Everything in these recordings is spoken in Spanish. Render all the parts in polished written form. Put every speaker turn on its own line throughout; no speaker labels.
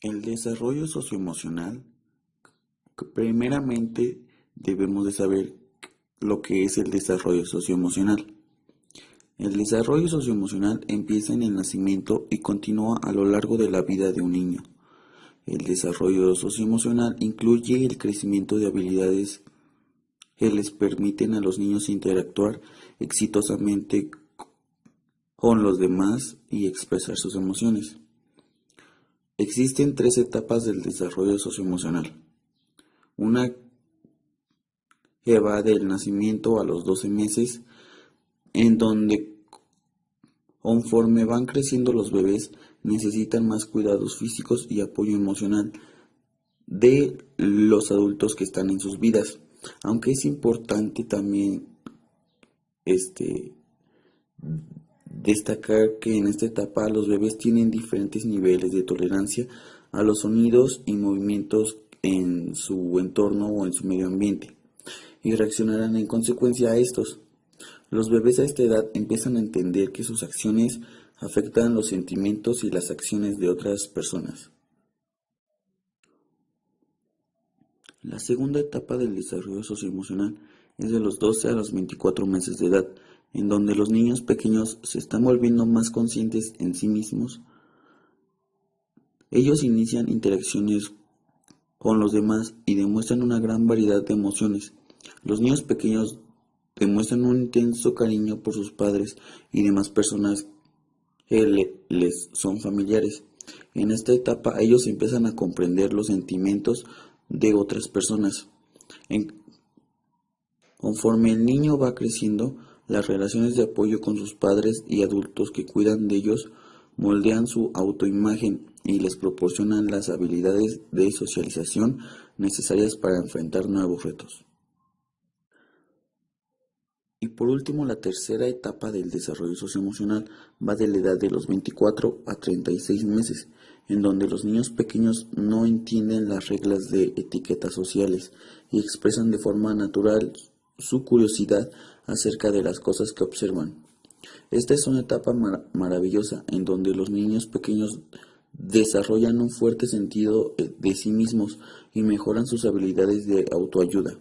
El desarrollo socioemocional, primeramente debemos de saber lo que es el desarrollo socioemocional. El desarrollo socioemocional empieza en el nacimiento y continúa a lo largo de la vida de un niño. El desarrollo socioemocional incluye el crecimiento de habilidades que les permiten a los niños interactuar exitosamente con los demás y expresar sus emociones. Existen tres etapas del desarrollo socioemocional. Una que va del nacimiento a los 12 meses, en donde conforme van creciendo los bebés necesitan más cuidados físicos y apoyo emocional de los adultos que están en sus vidas. Aunque es importante también destacar que en esta etapa los bebés tienen diferentes niveles de tolerancia a los sonidos y movimientos en su entorno o en su medio ambiente y reaccionarán en consecuencia a estos. Los bebés a esta edad empiezan a entender que sus acciones afectan los sentimientos y las acciones de otras personas. La segunda etapa del desarrollo socioemocional es de los 12 a los 24 meses de edad, en donde los niños pequeños se están volviendo más conscientes en sí mismos. Ellos inician interacciones con los demás y demuestran una gran variedad de emociones. Los niños pequeños demuestran un intenso cariño por sus padres y demás personas que les son familiares. En esta etapa ellos empiezan a comprender los sentimientos de otras personas. En- Conforme el niño va creciendo, las relaciones de apoyo con sus padres y adultos que cuidan de ellos moldean su autoimagen y les proporcionan las habilidades de socialización necesarias para enfrentar nuevos retos. Y por último, la tercera etapa del desarrollo socioemocional va de la edad de los 24 a 36 meses, en donde los niños pequeños no entienden las reglas de etiquetas sociales y expresan de forma natural su curiosidad acerca de las cosas que observan. Esta es una etapa maravillosa en donde los niños pequeños desarrollan un fuerte sentido de sí mismos y mejoran sus habilidades de autoayuda,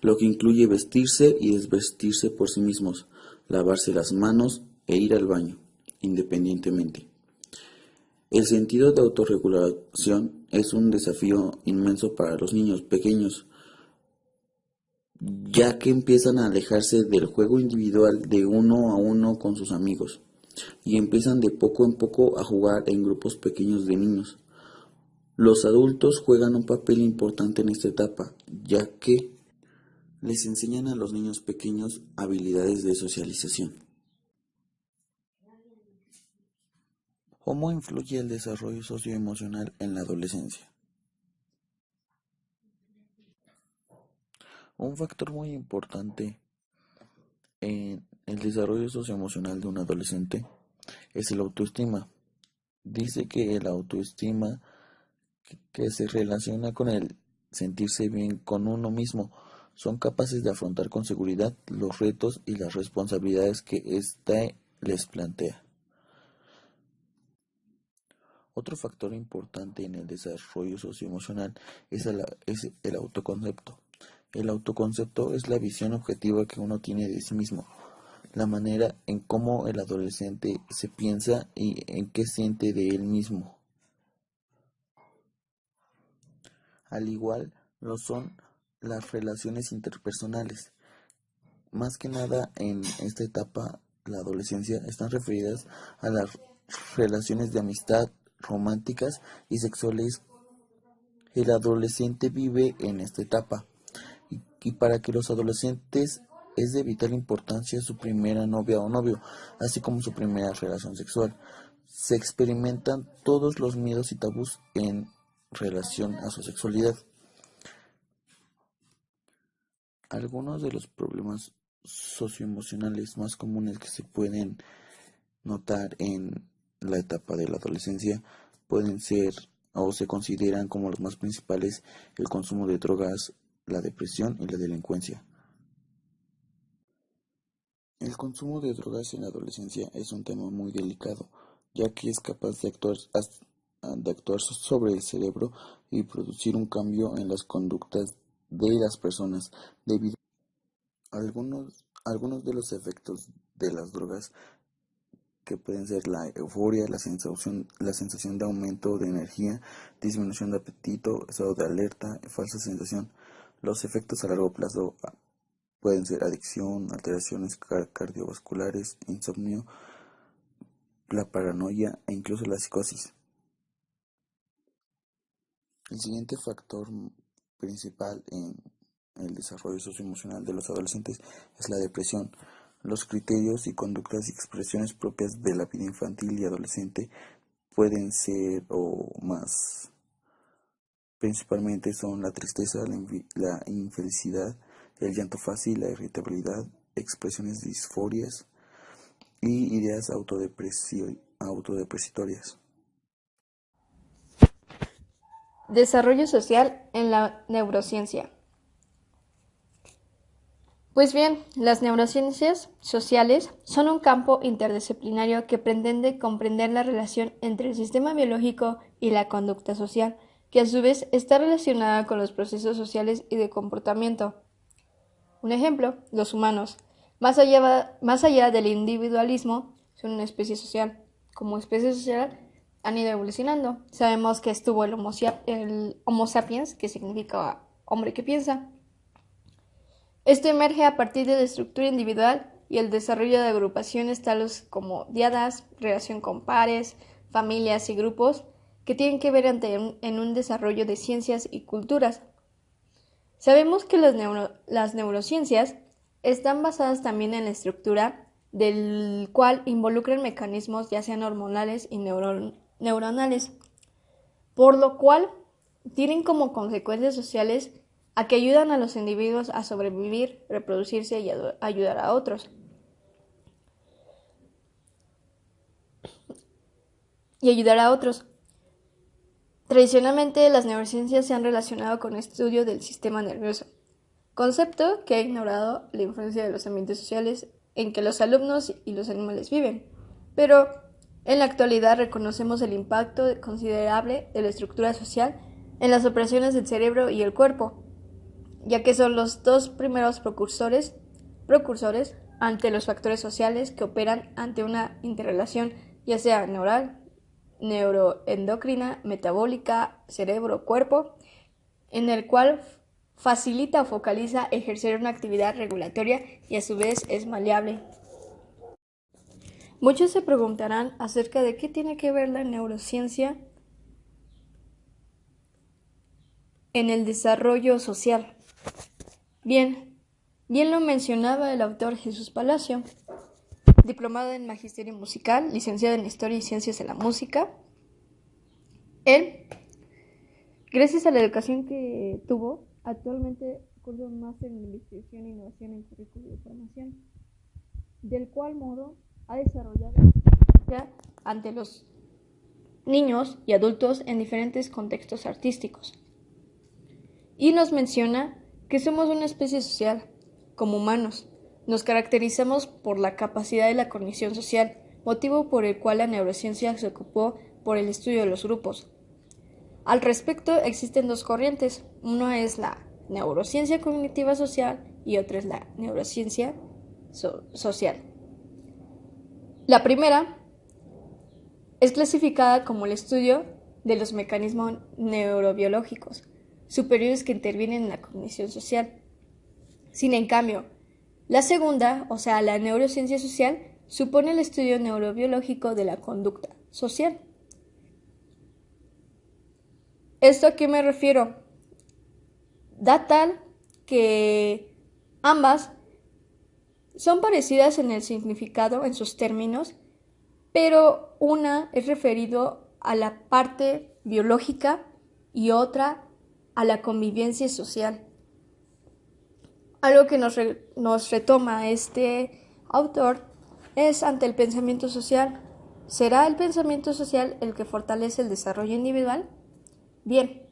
lo que incluye vestirse y desvestirse por sí mismos, lavarse las manos e ir al baño, independientemente. El sentido de autorregulación es un desafío inmenso para los niños pequeños, ya que empiezan a alejarse del juego individual de uno a uno con sus amigos y empiezan de poco en poco a jugar en grupos pequeños de niños. Los adultos juegan un papel importante en esta etapa, ya que les enseñan a los niños pequeños habilidades de socialización. ¿Cómo influye el desarrollo socioemocional en la adolescencia? Un factor muy importante en el desarrollo socioemocional de un adolescente es el autoestima. Dice que el autoestima que se relaciona con el sentirse bien con uno mismo son capaces de afrontar con seguridad los retos y las responsabilidades que éste les plantea. Otro factor importante en el desarrollo socioemocional es el autoconcepto. El autoconcepto es la visión objetiva que uno tiene de sí mismo, la manera en cómo el adolescente se piensa y en qué siente de él mismo. Al igual lo son las relaciones interpersonales. Más que nada en esta etapa, la adolescencia, están referidas a las relaciones de amistad, románticas y sexuales. El adolescente vive en esta etapa y para que los adolescentes es de vital importancia su primera novia o novio, así como su primera relación sexual. Se experimentan todos los miedos y tabús en relación a su sexualidad. Algunos de los problemas socioemocionales más comunes que se pueden notar en la etapa de la adolescencia pueden ser o se consideran como los más principales el consumo de drogas, la depresión y la delincuencia. El consumo de drogas en la adolescencia es un tema muy delicado, ya que es capaz de actuar de actuar sobre el cerebro y producir un cambio en las conductas de las personas debido a algunos de los efectos de las drogas que pueden ser la euforia, la sensación de aumento de energía, disminución de apetito, estado de alerta, falsa sensación. Los efectos a largo plazo pueden ser adicción, alteraciones cardiovasculares, insomnio, la paranoia e incluso la psicosis. El siguiente factor principal en el desarrollo socioemocional de los adolescentes es la depresión. Los criterios y conductas y expresiones propias de la vida infantil y adolescente pueden ser o más. Principalmente son la tristeza, la infelicidad, el llanto fácil, la irritabilidad, expresiones disforias y ideas autodepreciatorias.
Desarrollo social en la neurociencia. Pues bien, las neurociencias sociales son un campo interdisciplinario que pretende comprender la relación entre el sistema biológico y la conducta social, que a su vez está relacionada con los procesos sociales y de comportamiento. Un ejemplo, los humanos, más allá del individualismo, son una especie social. Como especie social han ido evolucionando. Sabemos que estuvo el Homo sapiens, que significa hombre que piensa. Esto emerge a partir de la estructura individual y el desarrollo de agrupaciones tales como diadas, relación con pares, familias y grupos, que tienen que ver en un desarrollo de ciencias y culturas. Sabemos que las neurociencias están basadas también en la estructura, del cual involucran mecanismos ya sean hormonales y neuronales, por lo cual tienen como consecuencias sociales a que ayudan a los individuos a sobrevivir, reproducirse y ayudar a otros. Tradicionalmente, las neurociencias se han relacionado con el estudio del sistema nervioso, concepto que ha ignorado la influencia de los ambientes sociales en que los alumnos y los animales viven, pero en la actualidad reconocemos el impacto considerable de la estructura social en las operaciones del cerebro y el cuerpo, ya que son los dos primeros precursores ante los factores sociales que operan ante una interrelación ya sea neural, neuroendocrina, metabólica, cerebro-cuerpo, en el cual facilita o focaliza ejercer una actividad regulatoria y a su vez es maleable. Muchos se preguntarán acerca de qué tiene que ver la neurociencia en el desarrollo social. Bien lo mencionaba el autor Jesús Palacio, diplomado en Magisterio Musical, licenciado en Historia y Ciencias de la Música. Él, gracias a la educación que tuvo, actualmente cursa un máster en Investigación e Innovación en Currículo y Formación, del cual modo ha desarrollado ante los niños y adultos en diferentes contextos artísticos. Y nos menciona que somos una especie social. Como humanos, nos caracterizamos por la capacidad de la cognición social, motivo por el cual la neurociencia se ocupó por el estudio de los grupos. Al respecto, existen dos corrientes. Una es la neurociencia cognitiva social y otra es la neurociencia social. La primera es clasificada como el estudio de los mecanismos neurobiológicos superiores que intervienen en la cognición social. Sin en cambio, la segunda, o sea, la neurociencia social, supone el estudio neurobiológico de la conducta social. ¿Esto a qué me refiero? Da tal que ambas son parecidas en el significado, en sus términos, pero una es referido a la parte biológica y otra a la convivencia social. Algo que nos retoma este autor es ante el pensamiento social. ¿Será el pensamiento social el que fortalece el desarrollo individual? Bien,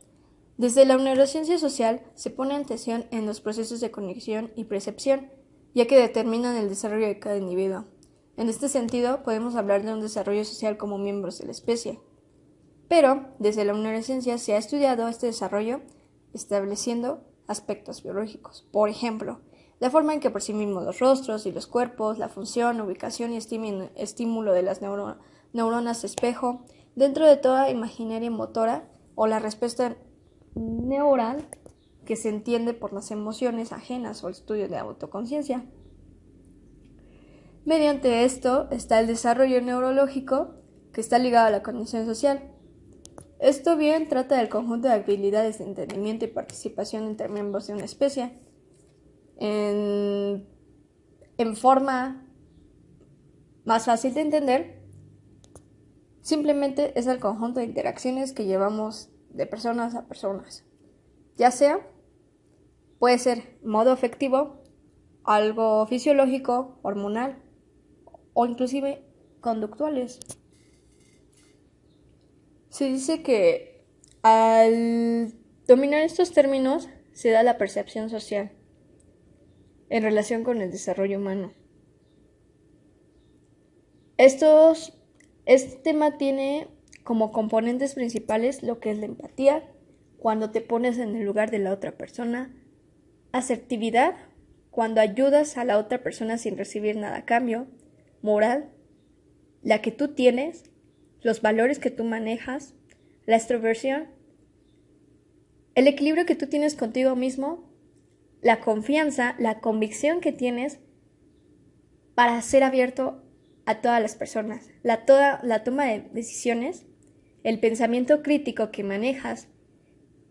desde la neurociencia social se pone atención en los procesos de cognición y percepción, ya que determinan el desarrollo de cada individuo. En este sentido, podemos hablar de un desarrollo social como miembros de la especie. Pero desde la neurociencia se ha estudiado este desarrollo estableciendo aspectos biológicos. Por ejemplo, la forma en que percibimos los rostros y los cuerpos, la función, ubicación y estímulo de las neuronas espejo, dentro de toda imaginería motora o la respuesta neural que se entiende por las emociones ajenas o el estudio de autoconciencia. Mediante esto está el desarrollo neurológico que está ligado a la condición social. Esto bien trata del conjunto de habilidades de entendimiento y participación entre miembros de una especie. En forma más fácil de entender, simplemente es el conjunto de interacciones que llevamos de personas a personas, ya sea, puede ser modo afectivo, algo fisiológico, hormonal o inclusive conductuales. Se dice que al dominar estos términos se da la percepción social en relación con el desarrollo humano. Este tema tiene como componentes principales lo que es la empatía, cuando te pones en el lugar de la otra persona, asertividad, cuando ayudas a la otra persona sin recibir nada a cambio, moral, la que tú tienes, los valores que tú manejas, la extroversión, el equilibrio que tú tienes contigo mismo, la confianza, la convicción que tienes para ser abierto a todas las personas, la toma de decisiones, el pensamiento crítico que manejas,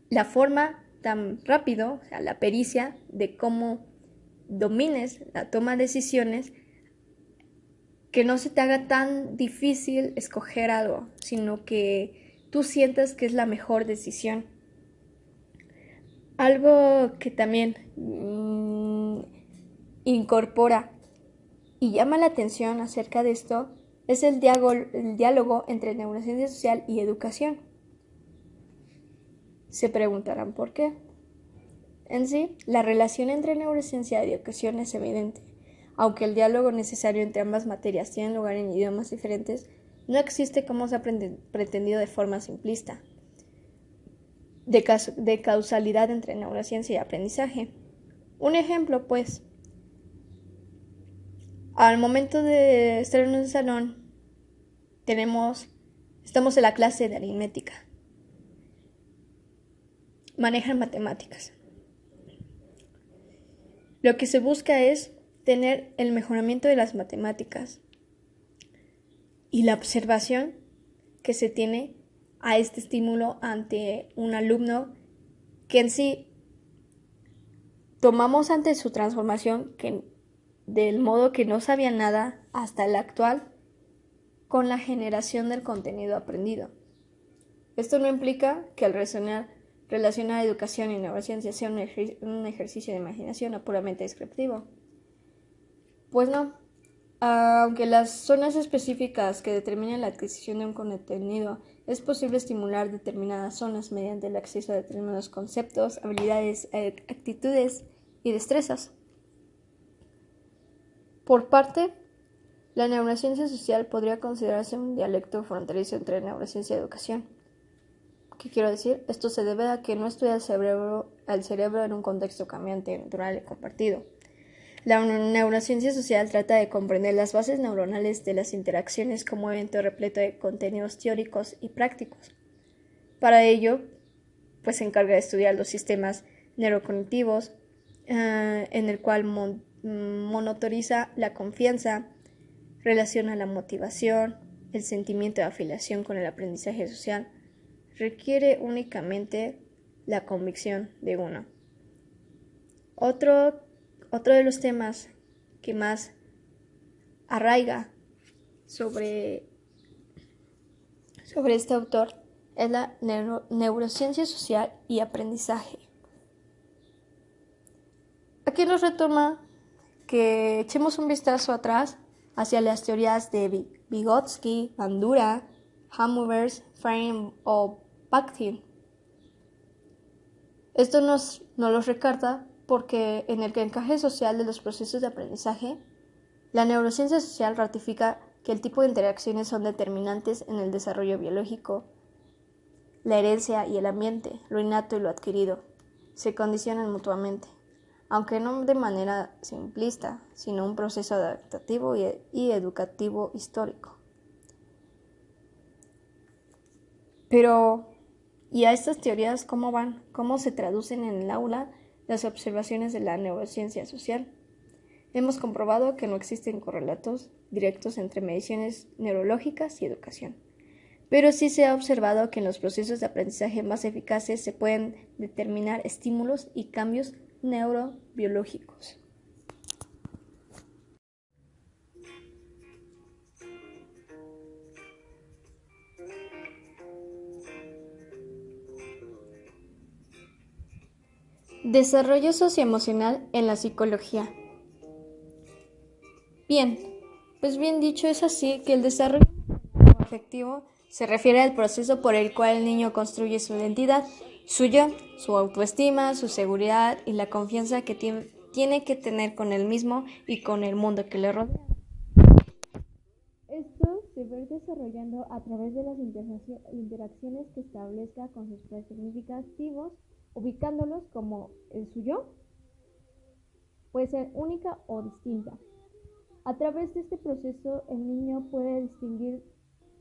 la forma tan rápido, o sea, la pericia de cómo domines la toma de decisiones, que no se te haga tan difícil escoger algo, sino que tú sientas que es la mejor decisión. Algo que también incorpora y llama la atención acerca de esto es el diálogo entre neurociencia social y educación. Se preguntarán por qué. En sí, la relación entre neurociencia y educación es evidente. Aunque el diálogo necesario entre ambas materias tiene lugar en idiomas diferentes, no existe como se ha pretendido de forma simplista de causalidad entre neurociencia y aprendizaje. Un ejemplo, pues, al momento de estar en un salón, estamos en la clase de aritmética. Manejan matemáticas. Lo que se busca es tener el mejoramiento de las matemáticas y la observación que se tiene a este estímulo ante un alumno que en sí tomamos ante su transformación del modo que no sabía nada hasta el actual con la generación del contenido aprendido. Esto no implica que al relacionar educación y neurociencia sea un ejercicio de imaginación o puramente descriptivo. Pues no. Aunque las zonas específicas que determinan la adquisición de un contenido es posible estimular determinadas zonas mediante el acceso a determinados conceptos, habilidades, actitudes y destrezas. Por parte, la neurociencia social podría considerarse un dialecto fronterizo entre neurociencia y educación. ¿Qué quiero decir? Esto se debe a que no estudia al cerebro en un contexto cambiante, natural y compartido. La neurociencia social trata de comprender las bases neuronales de las interacciones como evento repleto de contenidos teóricos y prácticos. Para ello, pues se encarga de estudiar los sistemas neurocognitivos, en el cual monitoriza la confianza, relaciona la motivación, el sentimiento de afiliación con el aprendizaje social, requiere únicamente la convicción de uno. Otro de los temas que más arraiga sobre este autor es la neurociencia social y aprendizaje. Aquí nos retoma que echemos un vistazo atrás hacia las teorías de Vygotsky, Bandura, Hammerberg, Frame o Bakhtin. Esto nos los recarga porque en el encaje social de los procesos de aprendizaje, la neurociencia social ratifica que el tipo de interacciones son determinantes en el desarrollo biológico la herencia y el ambiente, lo innato y lo adquirido, se condicionan mutuamente, aunque no de manera simplista, sino un proceso adaptativo y educativo histórico. Pero, ¿y a estas teorías cómo van? ¿Cómo se traducen en el aula las observaciones de la neurociencia social? Hemos comprobado que no existen correlatos directos entre mediciones neurológicas y educación, pero sí se ha observado que en los procesos de aprendizaje más eficaces se pueden determinar estímulos y cambios neurobiológicos. Desarrollo socioemocional en la psicología. Bien, pues bien dicho, es así que el desarrollo afectivo se refiere al proceso por el cual el niño construye su identidad, su yo, su autoestima, su seguridad y la confianza que tiene que tener con él mismo y con el mundo que le rodea. Esto se va desarrollando a través de las interacciones que establezca con sus significativos, ubicándolos como el suyo puede ser única o distinta. A través de este proceso, el niño puede distinguir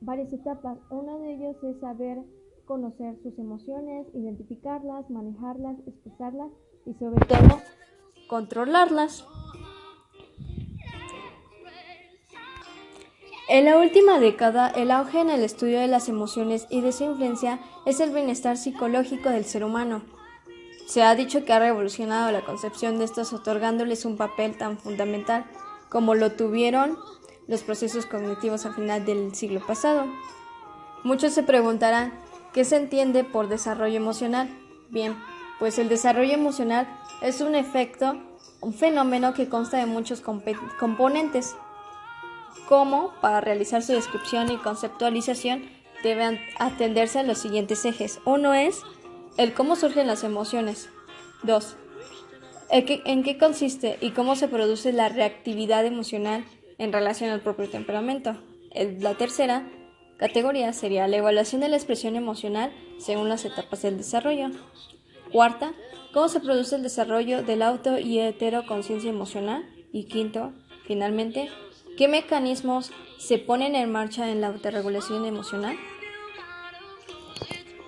varias etapas. Uno de ellos es saber conocer sus emociones, identificarlas, manejarlas, expresarlas y sobre todo controlarlas. En la última década, el auge en el estudio de las emociones y de su influencia es el bienestar psicológico del ser humano. Se ha dicho que ha revolucionado la concepción de estos, otorgándoles un papel tan fundamental como lo tuvieron los procesos cognitivos al final del siglo pasado. Muchos se preguntarán, ¿qué se entiende por desarrollo emocional? Bien, pues el desarrollo emocional es un fenómeno que consta de muchos componentes, como para realizar su descripción y conceptualización deben atenderse a los siguientes ejes. Uno es el cómo surgen las emociones. 2. ¿En qué consiste y cómo se produce la reactividad emocional en relación al propio temperamento? La tercera categoría sería la evaluación de la expresión emocional según las etapas del desarrollo. Cuarta, cómo se produce el desarrollo del auto y heteroconciencia emocional. Y quinto, finalmente, ¿qué mecanismos se ponen en marcha en la autorregulación emocional?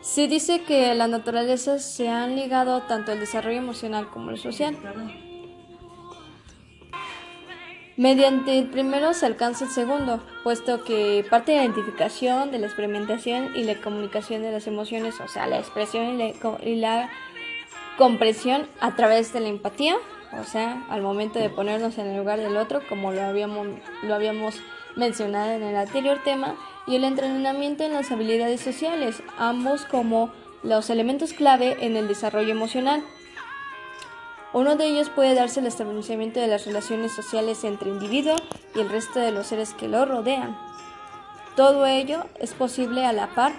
Se dice que la naturaleza se han ligado tanto el desarrollo emocional como el social. Mediante el primero se alcanza el segundo, puesto que parte de la identificación, de la experimentación y la comunicación de las emociones, o sea, la expresión y la comprensión a través de la empatía, o sea, al momento de ponernos en el lugar del otro, como lo habíamos mencionado en el anterior tema, y el entrenamiento en las habilidades sociales, ambos como los elementos clave en el desarrollo emocional. Uno de ellos puede darse el establecimiento de las relaciones sociales entre individuo y el resto de los seres que lo rodean. Todo ello es posible a la par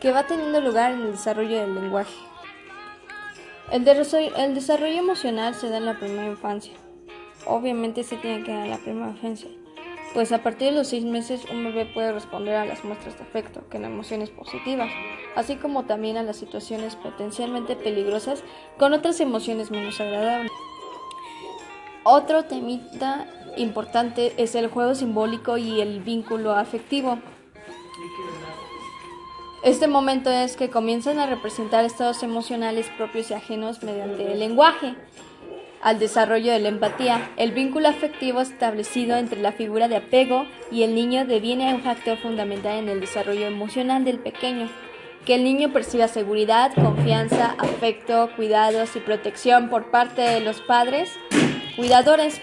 que va teniendo lugar en el desarrollo del lenguaje. El desarrollo emocional se da en la primera infancia. Obviamente se tiene que dar en la primera infancia, pues a partir de los 6 meses un bebé puede responder a las muestras de afecto, que son emociones positivas, así como también a las situaciones potencialmente peligrosas con otras emociones menos agradables. Otro temita importante es el juego simbólico y el vínculo afectivo. Este momento es que comienzan a representar estados emocionales propios y ajenos mediante el lenguaje. Al desarrollo de la empatía, el vínculo afectivo establecido entre la figura de apego y el niño deviene un factor fundamental en el desarrollo emocional del pequeño. Que el niño perciba seguridad, confianza, afecto, cuidados y protección por parte de los padres cuidadores,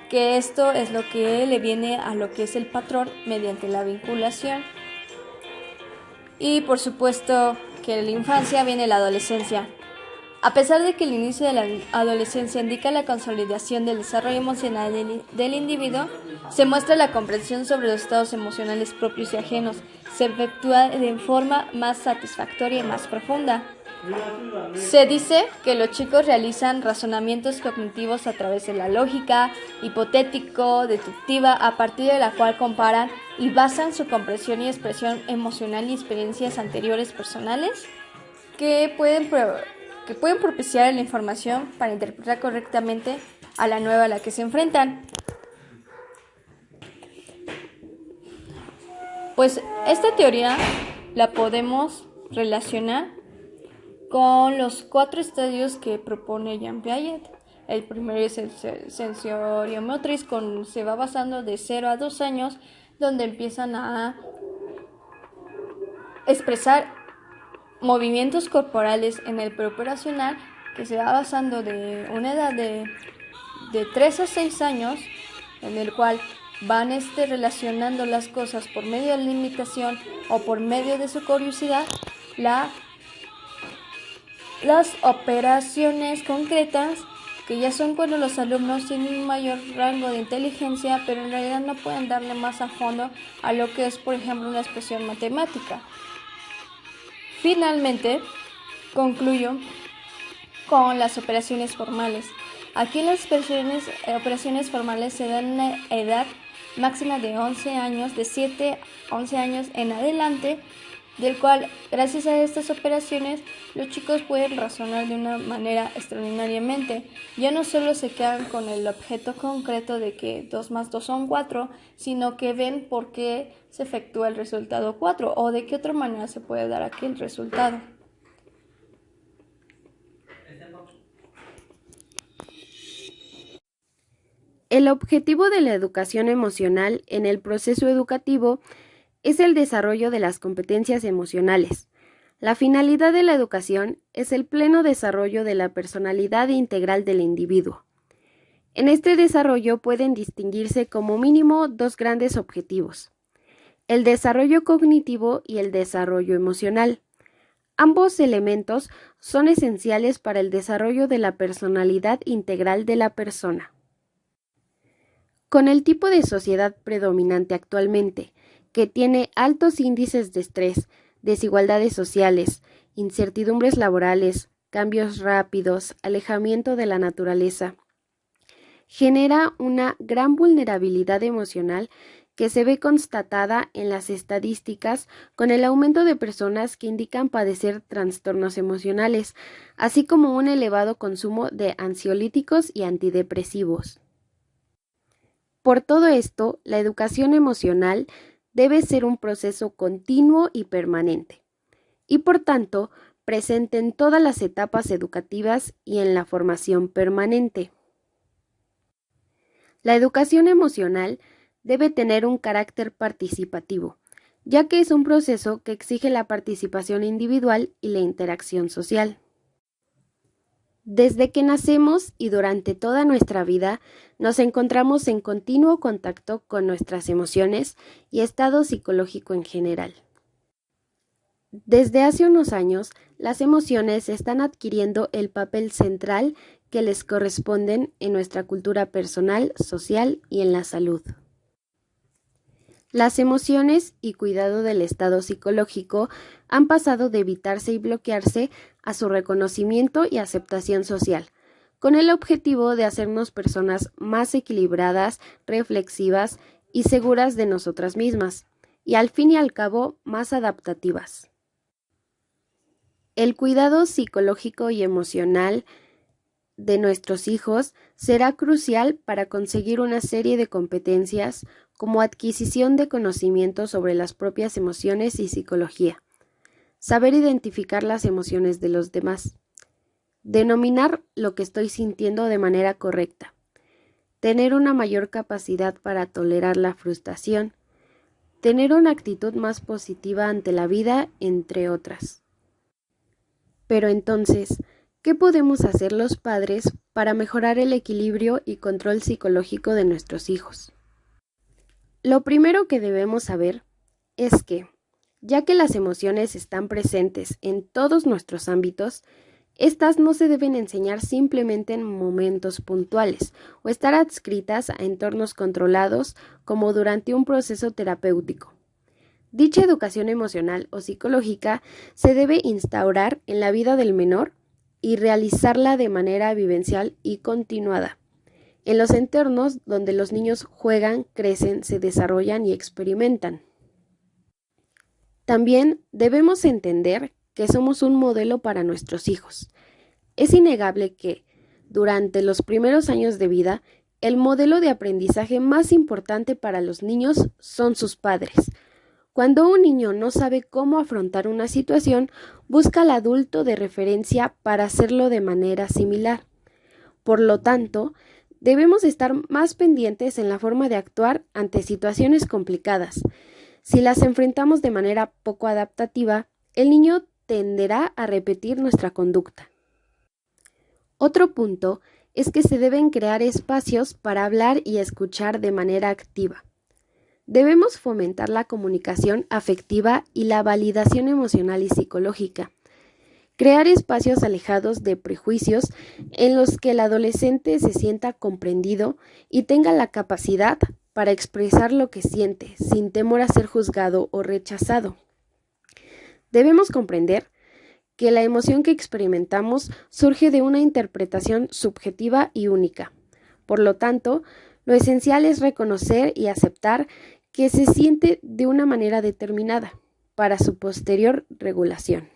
que esto es lo que le viene a lo que es el patrón mediante la vinculación. Y por supuesto que en la infancia viene la adolescencia. A pesar de que el inicio de la adolescencia indica la consolidación del desarrollo emocional del individuo, se muestra la comprensión sobre los estados emocionales propios y ajenos, se efectúa de forma más satisfactoria y más profunda. Se dice que los chicos realizan razonamientos cognitivos a través de la lógica, hipotético, deductiva, a partir de la cual comparan y basan su comprensión y expresión emocional y experiencias anteriores personales que pueden propiciar la información para interpretar correctamente a la nueva a la que se enfrentan. Pues esta teoría la podemos relacionar con los 4 estadios que propone Jean Piaget. El primero es el sensoriomotriz, se va basando de 0 a 2 años, donde empiezan a expresar movimientos corporales en el preoperacional, que se va basando de una edad de 3 a 6 años, en el cual van relacionando las cosas por medio de la imitación o por medio de su curiosidad, las operaciones concretas, que ya son cuando los alumnos tienen un mayor rango de inteligencia, pero en realidad no pueden darle más a fondo a lo que es, por ejemplo, una expresión matemática. Finalmente, concluyo con las operaciones formales. Aquí las operaciones formales se dan una edad máxima de 11 años, de 7 a 11 años en adelante, del cual, gracias a estas operaciones, los chicos pueden razonar de una manera extraordinariamente. Ya no solo se quedan con el objeto concreto de que 2 más 2 son 4, sino que ven por qué se efectúa el resultado 4 o de qué otra manera se puede dar aquel resultado.
El objetivo de la educación emocional en el proceso educativo es el desarrollo de las competencias emocionales. La finalidad de la educación es el pleno desarrollo de la personalidad integral del individuo. En este desarrollo pueden distinguirse como mínimo 2 grandes objetivos: el desarrollo cognitivo y el desarrollo emocional. Ambos elementos son esenciales para el desarrollo de la personalidad integral de la persona. Con el tipo de sociedad predominante actualmente, que tiene altos índices de estrés, desigualdades sociales, incertidumbres laborales, cambios rápidos, alejamiento de la naturaleza, genera una gran vulnerabilidad emocional que se ve constatada en las estadísticas con el aumento de personas que indican padecer trastornos emocionales, así como un elevado consumo de ansiolíticos y antidepresivos. Por todo esto, la educación emocional debe ser un proceso continuo y permanente, y por tanto, presente en todas las etapas educativas y en la formación permanente. La educación emocional debe tener un carácter participativo, ya que es un proceso que exige la participación individual y la interacción social. Desde que nacemos y durante toda nuestra vida, nos encontramos en continuo contacto con nuestras emociones y estado psicológico en general. Desde hace unos años, las emociones están adquiriendo el papel central que les corresponden en nuestra cultura personal, social y en la salud. Las emociones y cuidado del estado psicológico han pasado de evitarse y bloquearse a su reconocimiento y aceptación social, con el objetivo de hacernos personas más equilibradas, reflexivas y seguras de nosotras mismas, y al fin y al cabo más adaptativas. El cuidado psicológico y emocional de nuestros hijos será crucial para conseguir una serie de competencias como adquisición de conocimientos sobre las propias emociones y psicología, saber identificar las emociones de los demás, denominar lo que estoy sintiendo de manera correcta, tener una mayor capacidad para tolerar la frustración, tener una actitud más positiva ante la vida, entre otras. Pero entonces, ¿qué podemos hacer los padres para mejorar el equilibrio y control psicológico de nuestros hijos? Lo primero que debemos saber es que, ya que las emociones están presentes en todos nuestros ámbitos, estas no se deben enseñar simplemente en momentos puntuales o estar adscritas a entornos controlados como durante un proceso terapéutico. Dicha educación emocional o psicológica se debe instaurar en la vida del menor y realizarla de manera vivencial y continuada, en los entornos donde los niños juegan, crecen, se desarrollan y experimentan. También debemos entender que somos un modelo para nuestros hijos. Es innegable que, durante los primeros años de vida, el modelo de aprendizaje más importante para los niños son sus padres. Cuando un niño no sabe cómo afrontar una situación, busca al adulto de referencia para hacerlo de manera similar. Por lo tanto, debemos estar más pendientes en la forma de actuar ante situaciones complicadas. Si las enfrentamos de manera poco adaptativa, el niño tenderá a repetir nuestra conducta. Otro punto es que se deben crear espacios para hablar y escuchar de manera activa. Debemos fomentar la comunicación afectiva y la validación emocional y psicológica. Crear espacios alejados de prejuicios en los que el adolescente se sienta comprendido y tenga la capacidad para expresar lo que siente, sin temor a ser juzgado o rechazado. Debemos comprender que la emoción que experimentamos surge de una interpretación subjetiva y única. Por lo tanto, lo esencial es reconocer y aceptar que se siente de una manera determinada para su posterior regulación.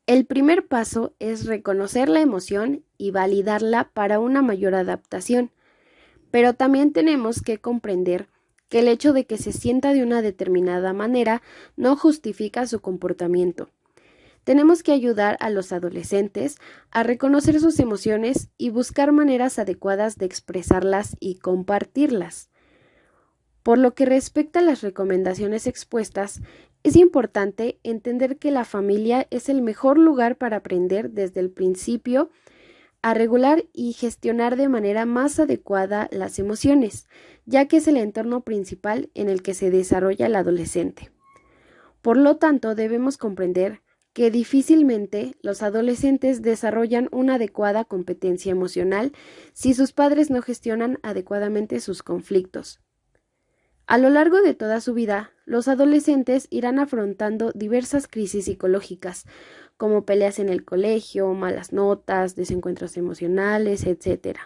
El primer paso es reconocer la emoción y validarla para una mayor adaptación, pero también tenemos que comprender que el hecho de que se sienta de una determinada manera no justifica su comportamiento. Tenemos que ayudar a los adolescentes a reconocer sus emociones y buscar maneras adecuadas de expresarlas y compartirlas. Por lo que respecta a las recomendaciones expuestas, es importante entender que la familia es el mejor lugar para aprender desde el principio a regular y gestionar de manera más adecuada las emociones, ya que es el entorno principal en el que se desarrolla el adolescente. Por lo tanto, debemos comprender que difícilmente los adolescentes desarrollan una adecuada competencia emocional si sus padres no gestionan adecuadamente sus conflictos. A lo largo de toda su vida, los adolescentes irán afrontando diversas crisis psicológicas, como peleas en el colegio, malas notas, desencuentros emocionales, etc.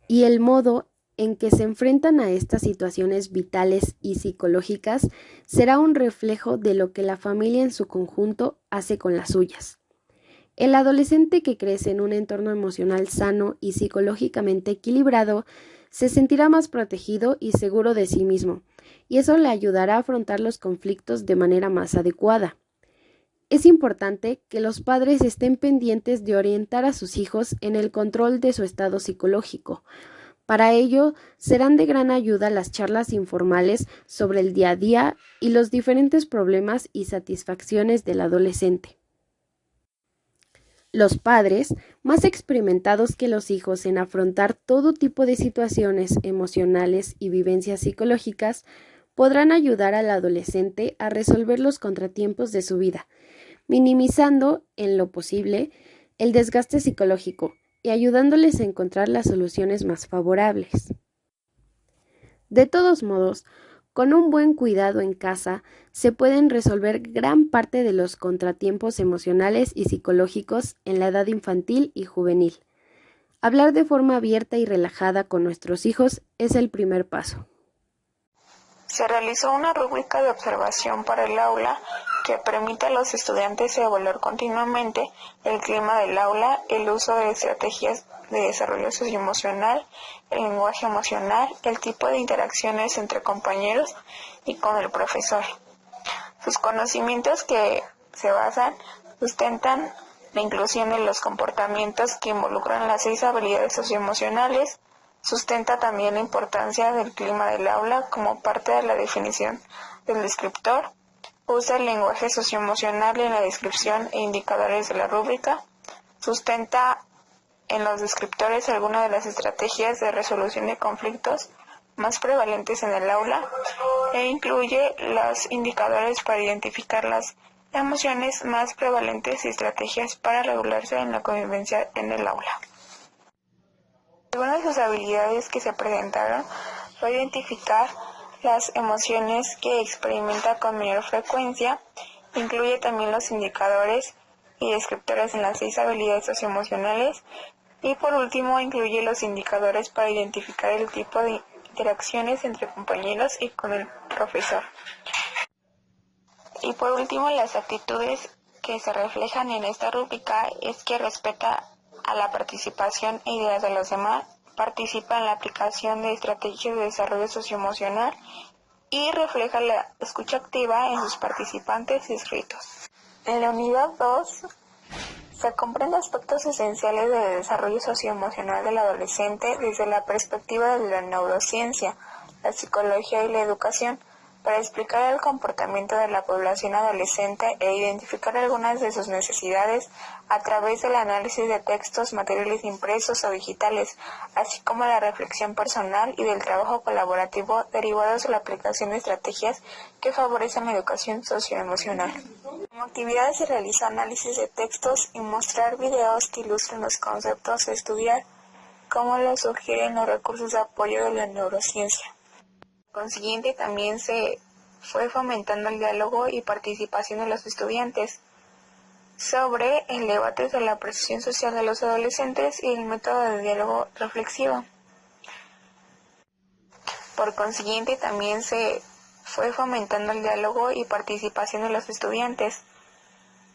Y el modo en que se enfrentan a estas situaciones vitales y psicológicas será un reflejo de lo que la familia en su conjunto hace con las suyas. El adolescente que crece en un entorno emocional sano y psicológicamente equilibrado se sentirá más protegido y seguro de sí mismo, y eso le ayudará a afrontar los conflictos de manera más adecuada. Es importante que los padres estén pendientes de orientar a sus hijos en el control de su estado psicológico. Para ello, serán de gran ayuda las charlas informales sobre el día a día y los diferentes problemas y satisfacciones del adolescente. Los padres, más experimentados que los hijos en afrontar todo tipo de situaciones emocionales y vivencias psicológicas, podrán ayudar al adolescente a resolver los contratiempos de su vida, minimizando, en lo posible, el desgaste psicológico y ayudándoles a encontrar las soluciones más favorables. De todos modos, con un buen cuidado en casa, se pueden resolver gran parte de los contratiempos emocionales y psicológicos en la edad infantil y juvenil. Hablar de forma abierta y relajada con nuestros hijos es el primer paso.
Se realizó una rúbrica de observación para el aula que permite a los estudiantes evaluar continuamente el clima del aula, el uso de estrategias de desarrollo socioemocional, el lenguaje emocional, el tipo de interacciones entre compañeros y con el profesor. Sus conocimientos que se sustentan la inclusión de los comportamientos que involucran las 6 habilidades socioemocionales. Sustenta también la importancia del clima del aula como parte de la definición del descriptor. Usa el lenguaje socioemocional en la descripción e indicadores de la rúbrica. Sustenta en los descriptores algunas de las estrategias de resolución de conflictos más prevalentes en el aula e incluye los indicadores para identificar las emociones más prevalentes y estrategias para regularse en la convivencia en el aula. Algunas de sus habilidades que se presentaron fue identificar las emociones que experimenta con mayor frecuencia, incluye también los indicadores y descriptores en las 6 habilidades socioemocionales, Y por último, incluye los indicadores para identificar el tipo de interacciones entre compañeros y con el profesor. Y por último, las actitudes que se reflejan en esta rúbrica es que respeta a la participación e ideas de los demás, participa en la aplicación de estrategias de desarrollo socioemocional y refleja la escucha activa en sus participantes inscritos. En la unidad 2 se comprenden aspectos esenciales del desarrollo socioemocional del adolescente desde la perspectiva de la neurociencia, la psicología y la educación, para explicar el comportamiento de la población adolescente e identificar algunas de sus necesidades a través del análisis de textos, materiales impresos o digitales, así como la reflexión personal y del trabajo colaborativo derivados de la aplicación de estrategias que favorecen la educación socioemocional. Como actividad se realiza análisis de textos y mostrar videos que ilustren los conceptos a estudiar, como lo sugieren los recursos de apoyo de la neurociencia. Por consiguiente, también se fue fomentando el diálogo y participación de los estudiantes sobre el debate de la percepción social de los adolescentes y el método de diálogo reflexivo. Por consiguiente, también se fue fomentando el diálogo y participación de los estudiantes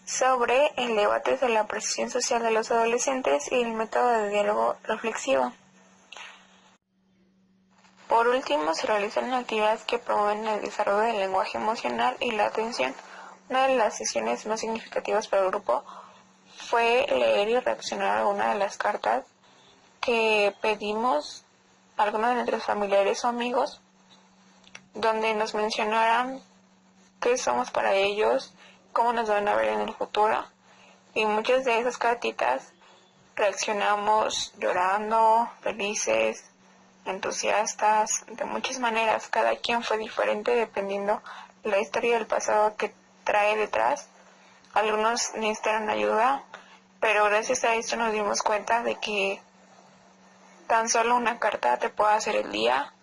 sobre el debate de la percepción social de los adolescentes y el método de diálogo reflexivo. Por último, se realizan actividades que promueven el desarrollo del lenguaje emocional y la atención. Una de las sesiones más significativas para el grupo fue leer y reaccionar a alguna de las cartas que pedimos a algunos de nuestros familiares o amigos, donde nos mencionaran qué somos para ellos, cómo nos van a ver en el futuro. Y muchas de esas cartitas reaccionamos llorando, felices, entusiastas, de muchas maneras. Cada quien fue diferente dependiendo la historia del pasado que trae detrás. Algunos necesitaron ayuda, pero gracias a esto nos dimos cuenta de que tan solo una carta te puede hacer el día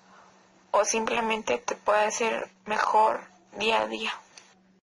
o simplemente te puede hacer mejor día a día.